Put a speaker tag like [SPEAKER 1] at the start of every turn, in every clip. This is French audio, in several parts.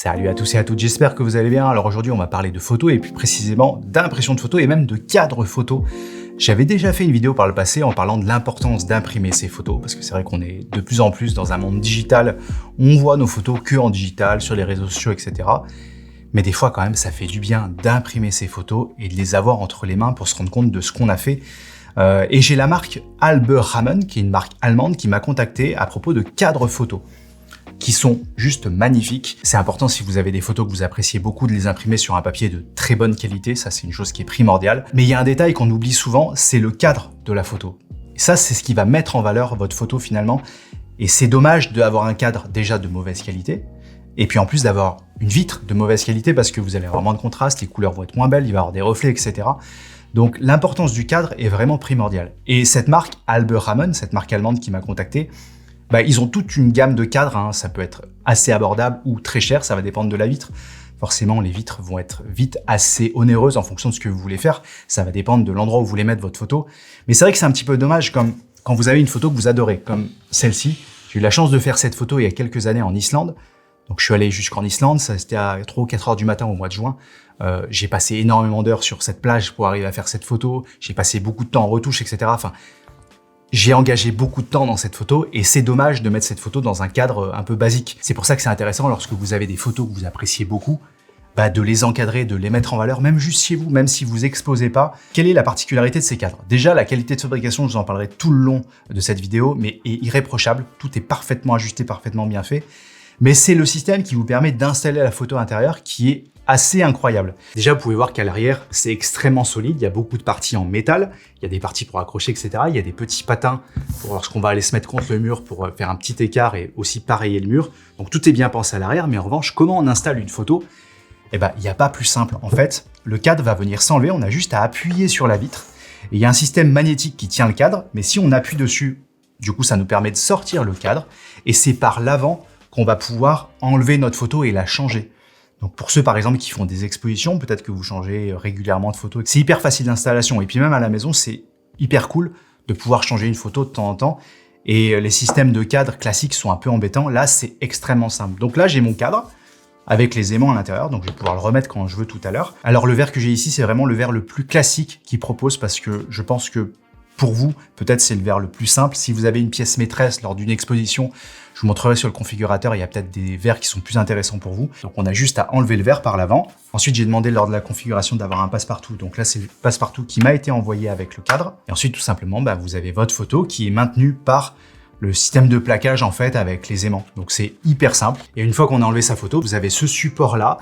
[SPEAKER 1] Salut à tous et à toutes, j'espère que vous allez bien. Alors aujourd'hui on va parler de photos et plus précisément d'impression de photos et même de cadre photo. J'avais déjà fait une vidéo par le passé en parlant de l'importance d'imprimer ses photos parce que c'est vrai qu'on est de plus en plus dans un monde digital où on voit nos photos que en digital, sur les réseaux sociaux, etc. Mais des fois quand même ça fait du bien d'imprimer ses photos et de les avoir entre les mains pour se rendre compte de ce qu'on a fait. Et j'ai la marque Alberhammen, qui est une marque allemande, qui m'a contacté à propos de cadres photos, qui sont juste magnifiques. C'est important si vous avez des photos que vous appréciez beaucoup de les imprimer sur un papier de très bonne qualité, ça c'est une chose qui est primordiale. Mais il y a un détail qu'on oublie souvent, c'est le cadre de la photo. Et ça c'est ce qui va mettre en valeur votre photo finalement. Et c'est dommage d'avoir un cadre déjà de mauvaise qualité, et puis en plus d'avoir une vitre de mauvaise qualité parce que vous allez avoir moins de contraste, les couleurs vont être moins belles, il va y avoir des reflets, etc. Donc l'importance du cadre est vraiment primordiale. Et cette marque Alberhammen, cette marque allemande qui m'a contacté, ils ont toute une gamme de cadres, hein. Ça peut être assez abordable ou très cher, ça va dépendre de la vitre. Forcément, les vitres vont être vite assez onéreuses en fonction de ce que vous voulez faire. Ça va dépendre de l'endroit où vous voulez mettre votre photo. Mais c'est vrai que c'est un petit peu dommage comme quand vous avez une photo que vous adorez, comme celle-ci. J'ai eu la chance de faire cette photo il y a quelques années en Islande. Donc je suis allé jusqu'en Islande, ça c'était à 3 ou 4 heures du matin au mois de juin. J'ai passé énormément d'heures sur cette plage pour arriver à faire cette photo. J'ai passé beaucoup de temps en retouche, etc. Enfin, j'ai engagé beaucoup de temps dans cette photo et c'est dommage de mettre cette photo dans un cadre un peu basique. C'est pour ça que c'est intéressant lorsque vous avez des photos que vous appréciez beaucoup, de les encadrer, de les mettre en valeur, même juste chez vous, même si vous exposez pas. Quelle est la particularité de ces cadres? Déjà, la qualité de fabrication, je vous en parlerai tout le long de cette vidéo, mais est irréprochable. Tout est parfaitement ajusté, parfaitement bien fait. Mais c'est le système qui vous permet d'installer la photo intérieure qui est assez incroyable. Déjà, vous pouvez voir qu'à l'arrière, c'est extrêmement solide. Il y a beaucoup de parties en métal. Il y a des parties pour accrocher, etc. Il y a des petits patins pour lorsqu'on va aller se mettre contre le mur pour faire un petit écart et aussi pareiller le mur. Donc tout est bien pensé à l'arrière. Mais en revanche, comment on installe une photo? Il n'y a pas plus simple. En fait, le cadre va venir s'enlever. On a juste à appuyer sur la vitre. Et il y a un système magnétique qui tient le cadre. Mais si on appuie dessus, du coup, ça nous permet de sortir le cadre. Et c'est par l'avant qu'on va pouvoir enlever notre photo et la changer. Donc pour ceux par exemple qui font des expositions, peut-être que vous changez régulièrement de photo. C'est hyper facile d'installation et puis même à la maison, c'est hyper cool de pouvoir changer une photo de temps en temps. Et les systèmes de cadre classiques sont un peu embêtants. Là, c'est extrêmement simple. Donc là, j'ai mon cadre avec les aimants à l'intérieur, donc je vais pouvoir le remettre quand je veux tout à l'heure. Alors le verre que j'ai ici, c'est vraiment le verre le plus classique qu'il propose parce que je pense que pour vous, peut-être c'est le verre le plus simple. Si vous avez une pièce maîtresse lors d'une exposition, je vous montrerai sur le configurateur, il y a peut-être des verres qui sont plus intéressants pour vous. Donc on a juste à enlever le verre par l'avant. Ensuite, j'ai demandé lors de la configuration d'avoir un passe-partout. Donc là, c'est le passe-partout qui m'a été envoyé avec le cadre. Et ensuite, tout simplement, vous avez votre photo qui est maintenue par le système de plaquage en fait avec les aimants. Donc c'est hyper simple. Et une fois qu'on a enlevé sa photo, vous avez ce support-là,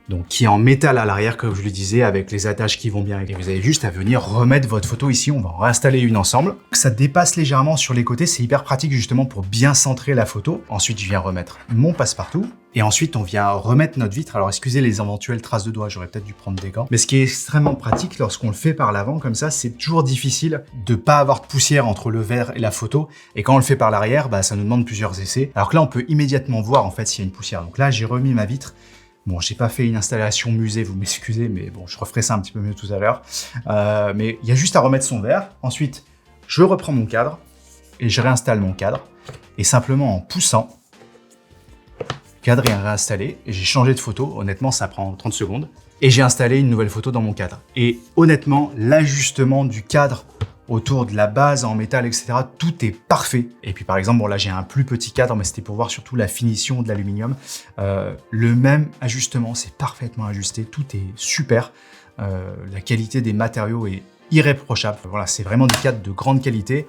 [SPEAKER 1] donc qui est en métal à l'arrière, comme je le disais, avec les attaches qui vont bien. Et vous avez juste à venir remettre votre photo ici, on va en réinstaller une ensemble. Ça dépasse légèrement sur les côtés, c'est hyper pratique justement pour bien centrer la photo. Ensuite, je viens remettre mon passe-partout. Et ensuite, on vient remettre notre vitre. Alors, excusez les éventuelles traces de doigts, j'aurais peut-être dû prendre des gants. Mais ce qui est extrêmement pratique lorsqu'on le fait par l'avant, comme ça, c'est toujours difficile de pas avoir de poussière entre le verre et la photo. Et quand on le fait par l'arrière, ça nous demande plusieurs essais. Alors que là, on peut immédiatement voir en fait s'il y a une poussière. Donc là, j'ai remis ma vitre. Bon, j'ai pas fait une installation musée, vous m'excusez, mais bon, je referai ça un petit peu mieux tout à l'heure. Mais il y a juste à remettre son verre. Ensuite, je reprends mon cadre et je réinstalle mon cadre. Et simplement en poussant, le cadre est réinstallé et j'ai changé de photo. Honnêtement, ça prend 30 secondes. Et j'ai installé une nouvelle photo dans mon cadre. Et honnêtement, l'ajustement du cadre autour de la base en métal, etc. Tout est parfait. Et puis par exemple, bon là j'ai un plus petit cadre, mais c'était pour voir surtout la finition de l'aluminium. Le même ajustement, c'est parfaitement ajusté, tout est super. La qualité des matériaux est irréprochable. Voilà, c'est vraiment des cadres de grande qualité.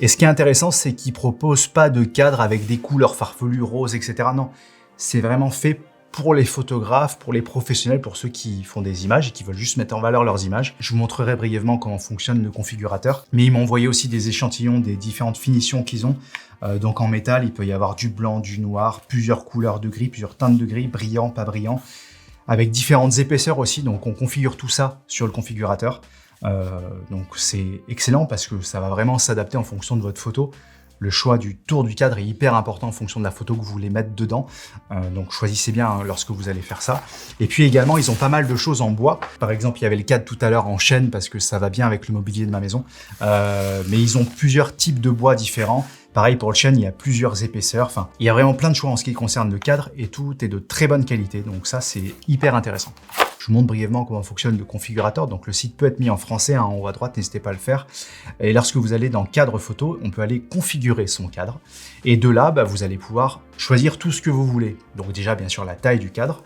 [SPEAKER 1] Et ce qui est intéressant, c'est qu'ils ne proposent pas de cadre avec des couleurs farfelues, roses, etc. Non, c'est vraiment fait pour les photographes, pour les professionnels, pour ceux qui font des images et qui veulent juste mettre en valeur leurs images. Je vous montrerai brièvement comment fonctionne le configurateur. Mais ils m'ont envoyé aussi des échantillons des différentes finitions qu'ils ont. Donc en métal, il peut y avoir du blanc, du noir, plusieurs couleurs de gris, plusieurs teintes de gris, brillant, pas brillant, avec différentes épaisseurs aussi. Donc on configure tout ça sur le configurateur. Donc c'est excellent parce que ça va vraiment s'adapter en fonction de votre photo. Le choix du tour du cadre est hyper important en fonction de la photo que vous voulez mettre dedans. Donc choisissez bien lorsque vous allez faire ça. Et puis également, ils ont pas mal de choses en bois. Par exemple, il y avait le cadre tout à l'heure en chêne parce que ça va bien avec le mobilier de ma maison. Mais ils ont plusieurs types de bois différents. Pareil pour le chêne, il y a plusieurs épaisseurs. Enfin, il y a vraiment plein de choix en ce qui concerne le cadre et tout est de très bonne qualité. Donc ça, c'est hyper intéressant. Je vous montre brièvement comment fonctionne le configurateur. Donc le site peut être mis en français en haut à droite, n'hésitez pas à le faire. Et lorsque vous allez dans cadre photo, on peut aller configurer son cadre. Et de là, vous allez pouvoir choisir tout ce que vous voulez. Donc déjà, bien sûr, la taille du cadre.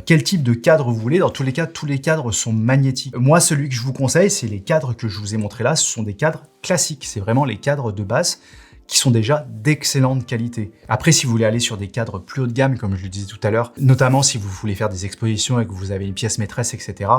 [SPEAKER 1] Quel type de cadre vous voulez. Dans tous les cas, tous les cadres sont magnétiques. Moi, celui que je vous conseille, c'est les cadres que je vous ai montrés là. Ce sont des cadres classiques. C'est vraiment les cadres de base qui sont déjà d'excellente qualité. Après, si vous voulez aller sur des cadres plus haut de gamme, comme je le disais tout à l'heure, notamment si vous voulez faire des expositions et que vous avez une pièce maîtresse, etc.,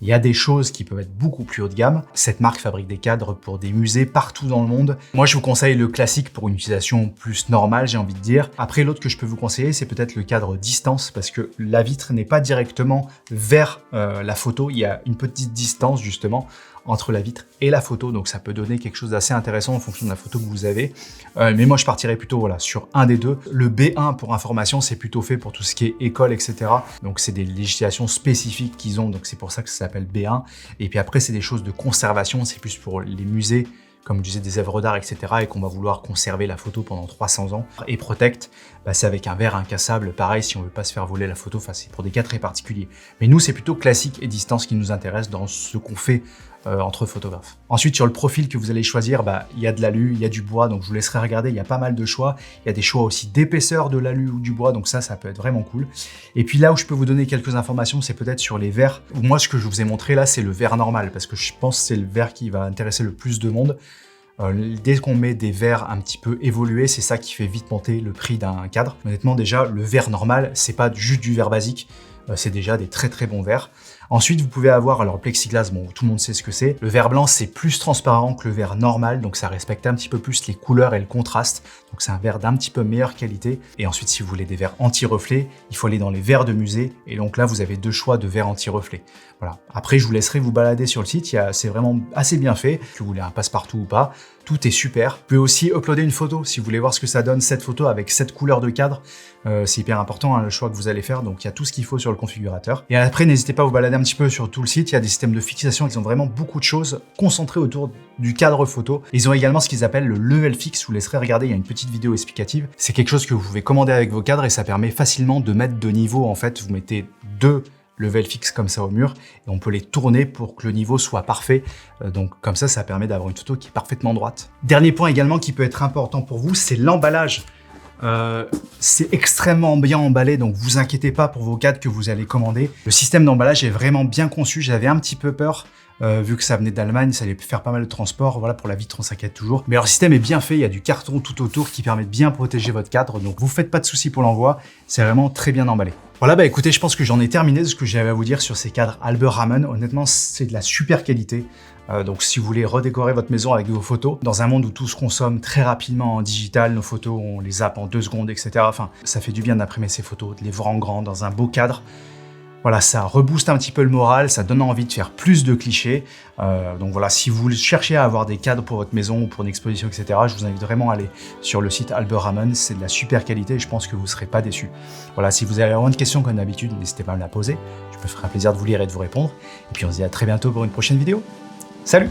[SPEAKER 1] il y a des choses qui peuvent être beaucoup plus haut de gamme. Cette marque fabrique des cadres pour des musées partout dans le monde. Moi, je vous conseille le classique pour une utilisation plus normale, j'ai envie de dire. Après, l'autre que je peux vous conseiller, c'est peut-être le cadre distance, parce que la vitre n'est pas directement vers la photo. Il y a une petite distance, justement, entre la vitre et la photo, donc ça peut donner quelque chose d'assez intéressant en fonction de la photo que vous avez. Mais moi, je partirais plutôt sur un des deux. Le B1, pour information, c'est plutôt fait pour tout ce qui est école, etc. Donc, c'est des législations spécifiques qu'ils ont, donc c'est pour ça que ça s'appelle B1. Et puis après, c'est des choses de conservation, c'est plus pour les musées, comme je disais, des œuvres d'art, etc. et qu'on va vouloir conserver la photo pendant 300 ans. Et Protect, c'est avec un verre incassable, pareil, si on veut pas se faire voler la photo, c'est pour des cas très particuliers. Mais nous, c'est plutôt classique et distance qui nous intéresse dans ce qu'on fait entre photographes. Ensuite, sur le profil que vous allez choisir, il y a de l'alu, il y a du bois, donc je vous laisserai regarder, il y a pas mal de choix. Il y a des choix aussi d'épaisseur de l'alu ou du bois, donc ça peut être vraiment cool. Et puis là où je peux vous donner quelques informations, c'est peut-être sur les verres. Moi, ce que je vous ai montré là, c'est le verre normal, parce que je pense que c'est le verre qui va intéresser le plus de monde. Dès qu'on met des verres un petit peu évolués, c'est ça qui fait vite monter le prix d'un cadre. Honnêtement, déjà, le verre normal, c'est pas juste du verre basique, c'est déjà des très très bons verres. Ensuite, vous pouvez avoir, alors plexiglas, tout le monde sait ce que c'est. Le verre blanc, c'est plus transparent que le verre normal, donc ça respecte un petit peu plus les couleurs et le contraste. Donc c'est un verre d'un petit peu meilleure qualité. Et ensuite, si vous voulez des verres anti-reflets, il faut aller dans les verres de musée. Et donc là, vous avez deux choix de verres anti-reflets. Voilà. Après, je vous laisserai vous balader sur le site. C'est vraiment assez bien fait. Que vous voulez un passe-partout ou pas, tout est super. Vous pouvez aussi uploader une photo si vous voulez voir ce que ça donne, cette photo avec cette couleur de cadre. C'est hyper important, le choix que vous allez faire. Donc il y a tout ce qu'il faut sur le configurateur. Et après, n'hésitez pas à vous balader un petit peu sur tout le site. Il y a des systèmes de fixation. Ils ont vraiment beaucoup de choses concentrées autour du cadre photo. Ils ont également ce qu'ils appellent le level fix. Je vous laisserai regarder. Il y a une petite vidéo explicative. C'est quelque chose que vous pouvez commander avec vos cadres et ça permet facilement de mettre de niveau. En fait, vous mettez deux level fixe comme ça au mur et on peut les tourner pour que le niveau soit parfait. Donc comme ça permet d'avoir une photo qui est parfaitement droite. Dernier point également qui peut être important pour vous, c'est l'emballage. C'est extrêmement bien emballé, donc vous inquiétez pas pour vos cadres que vous allez commander. Le système d'emballage est vraiment bien conçu. J'avais un petit peu peur vu que ça venait d'Allemagne, ça allait faire pas mal de transport. Voilà, pour la vitre, on s'inquiète toujours. Mais leur système est bien fait, il y a du carton tout autour qui permet de bien protéger votre cadre, donc vous faites pas de soucis pour l'envoi, c'est vraiment très bien emballé. Voilà, écoutez, je pense que j'en ai terminé de ce que j'avais à vous dire sur ces cadres Albert Hamann. Honnêtement, c'est de la super qualité. Donc si vous voulez redécorer votre maison avec vos photos, dans un monde où tout se consomme très rapidement en digital, nos photos, on les zappe en 2 secondes, etc. Enfin, ça fait du bien d'imprimer ces photos, de les voir en grand, dans un beau cadre. Voilà, ça rebooste un petit peu le moral, ça donne envie de faire plus de clichés. Donc voilà, si vous cherchez à avoir des cadres pour votre maison ou pour une exposition, etc., je vous invite vraiment à aller sur le site Albert Hamann. C'est de la super qualité et je pense que vous ne serez pas déçus. Voilà, si vous avez vraiment de questions comme d'habitude, n'hésitez pas à me la poser. Je me ferai un plaisir de vous lire et de vous répondre. Et puis on se dit à très bientôt pour une prochaine vidéo. Salut!